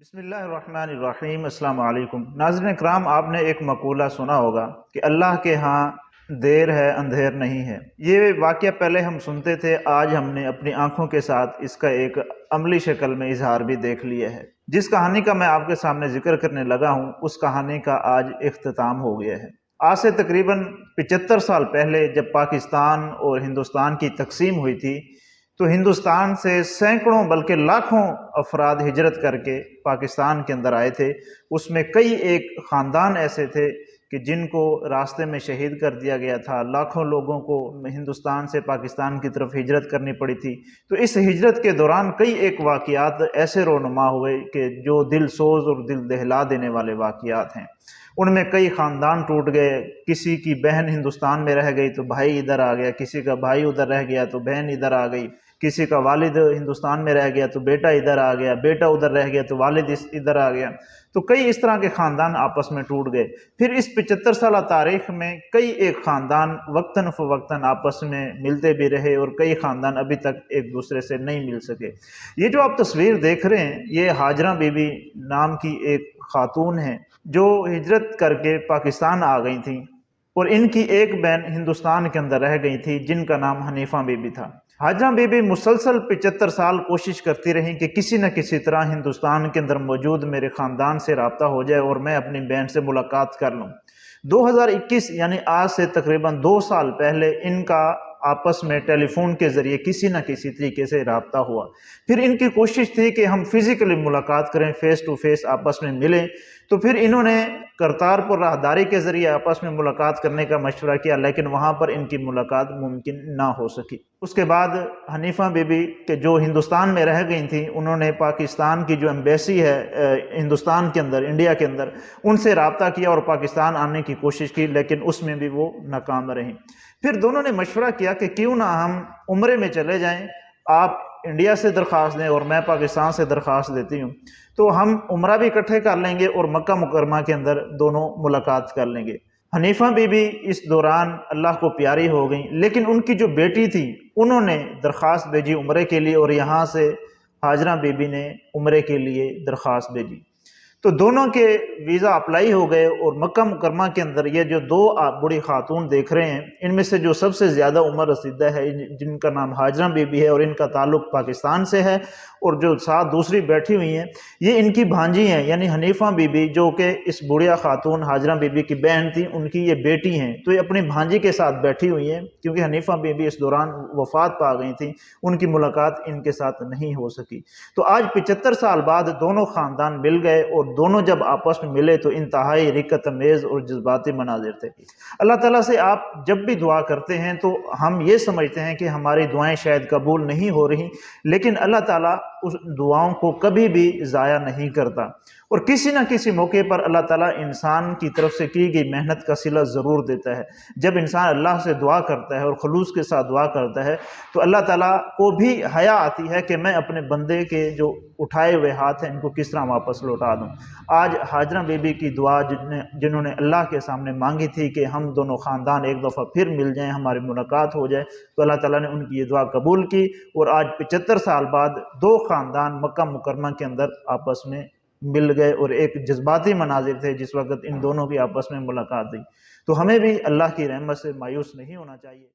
بسم اللہ الرحمن الرحیم۔ السلام علیکم ناظرین کرام، آپ نے ایک مقولہ سنا ہوگا کہ اللہ کے ہاں دیر ہے اندھیر نہیں ہے۔ یہ واقعہ پہلے ہم سنتے تھے، آج ہم نے اپنی آنکھوں کے ساتھ اس کا ایک عملی شکل میں اظہار بھی دیکھ لیا ہے۔ جس کہانی کا میں آپ کے سامنے ذکر کرنے لگا ہوں، اس کہانی کا آج اختتام ہو گیا ہے۔ آج سے تقریباً 75 سال پہلے جب پاکستان اور ہندوستان کی تقسیم ہوئی تھی تو ہندوستان سے سینکڑوں بلکہ لاکھوں افراد ہجرت کر کے پاکستان کے اندر آئے تھے۔ اس میں کئی ایک خاندان ایسے تھے کہ جن کو راستے میں شہید کر دیا گیا تھا، لاکھوں لوگوں کو ہندوستان سے پاکستان کی طرف ہجرت کرنی پڑی تھی۔ تو اس ہجرت کے دوران کئی ایک واقعات ایسے رونما ہوئے کہ جو دل سوز اور دل دہلا دینے والے واقعات ہیں۔ ان میں کئی خاندان ٹوٹ گئے، کسی کی بہن ہندوستان میں رہ گئی تو بھائی ادھر آ گیا، کسی کا بھائی ادھر رہ گیا تو بہن ادھر آ گئی، کسی کا والد ہندوستان میں رہ گیا تو بیٹا ادھر آ گیا، بیٹا ادھر رہ گیا تو والد ادھر آ گیا۔ تو کئی اس طرح کے خاندان آپس میں ٹوٹ گئے۔ پھر اس 75 سالہ تاریخ میں کئی ایک خاندان وقتاً فوقتاً آپس میں ملتے بھی رہے اور کئی خاندان ابھی تک ایک دوسرے سے نہیں مل سکے۔ یہ جو آپ تصویر دیکھ رہے ہیں، یہ ہاجرہ بی بی نام کی ایک خاتون ہے جو ہجرت کر کے پاکستان آ گئی تھیں، اور ان کی ایک بہن ہندوستان کے اندر رہ گئی تھی جن کا نام حنیفہ بی بی تھا۔ ہاجرہ بی بی مسلسل 75 سال کوشش کرتی رہیں کہ کسی نہ کسی طرح ہندوستان کے اندر موجود میرے خاندان سے رابطہ ہو جائے اور میں اپنی بہن سے ملاقات کر لوں۔ 2021 یعنی آج سے تقریباً 2 سال پہلے ان کا آپس میں ٹیلی فون کے ذریعے کسی نہ کسی طریقے سے رابطہ ہوا۔ پھر ان کی کوشش تھی کہ ہم فزیکلی ملاقات کریں، فیس ٹو فیس آپس میں ملیں۔ تو پھر انہوں نے کرتارپور راہداری کے ذریعے آپس میں ملاقات کرنے کا مشورہ کیا، لیکن وہاں پر ان کی ملاقات ممکن نہ ہو سکی۔ اس کے بعد حنیفہ بی بی کہ جو ہندوستان میں رہ گئی تھیں، انہوں نے پاکستان کی جو ایمبیسی ہے ہندوستان کے اندر، انڈیا کے اندر، ان سے رابطہ کیا اور پاکستان آنے کی کوشش کی، لیکن اس میں بھی وہ ناکام رہیں۔ پھر دونوں نے مشورہ کیا کہ کیوں نہ ہم عمرے میں چلے جائیں، آپ انڈیا سے درخواست دیں اور میں پاکستان سے درخواست دیتی ہوں، تو ہم عمرہ بھی اکٹھے کر لیں گے اور مکہ مکرمہ کے اندر دونوں ملاقات کر لیں گے۔ حنیفہ بی بی اس دوران اللہ کو پیاری ہو گئیں، لیکن ان کی جو بیٹی تھی انہوں نے درخواست بھیجی عمرے کے لیے، اور یہاں سے ہاجرہ بی بی نے عمرے کے لیے درخواست بھیجی۔ تو دونوں کے ویزا اپلائی ہو گئے، اور مکہ مکرمہ کے اندر یہ جو 2 بڑی خاتون دیکھ رہے ہیں، ان میں سے جو سب سے زیادہ عمر رسیدہ ہے، جن کا نام ہاجرہ بی بی ہے اور ان کا تعلق پاکستان سے ہے، اور جو ساتھ دوسری بیٹھی ہوئی ہیں یہ ان کی بھانجی ہیں، یعنی حنیفہ بی بی جو کہ اس بڑھیا خاتون ہاجرہ بی بی کی بہن تھی، ان کی یہ بیٹی ہیں۔ تو یہ اپنی بھانجی کے ساتھ بیٹھی ہوئی ہیں، کیونکہ حنیفہ بی بی اس دوران وفات پا گئی تھیں، ان کی ملاقات ان کے ساتھ نہیں ہو سکی۔ تو آج 75 سال بعد دونوں خاندان مل گئے، اور دونوں جب آپس میں ملے تو انتہائی رقت امیز اور جذباتی مناظر تھے۔ اللہ تعالیٰ سے آپ جب بھی دعا کرتے ہیں تو ہم یہ سمجھتے ہیں کہ ہماری دعائیں شاید قبول نہیں ہو رہی، لیکن اللہ تعالیٰ اس دعاؤں کو کبھی بھی ضائع نہیں کرتا، اور کسی نہ کسی موقع پر اللہ تعالیٰ انسان کی طرف سے کی گئی محنت کا صلہ ضرور دیتا ہے۔ جب انسان اللہ سے دعا کرتا ہے اور خلوص کے ساتھ دعا کرتا ہے تو اللہ تعالیٰ کو بھی حیا آتی ہے کہ میں اپنے بندے کے جو اٹھائے ہوئے ہاتھ ہیں ان کو کس طرح واپس لوٹا دوں۔ آج ہاجرہ بی بی کی دعا جنہوں نے اللہ کے سامنے مانگی تھی کہ ہم دونوں خاندان ایک دفعہ پھر مل جائیں، ہماری ملاقات ہو جائے، تو اللہ تعالیٰ نے ان کی یہ دعا قبول کی، اور آج 75 سال بعد 2 خاندان مکہ مکرمہ کے اندر آپس میں مل گئے، اور ایک جذباتی مناظر تھے جس وقت ان دونوں کی آپس میں ملاقات ہوئی۔ تو ہمیں بھی اللہ کی رحمت سے مایوس نہیں ہونا چاہیے۔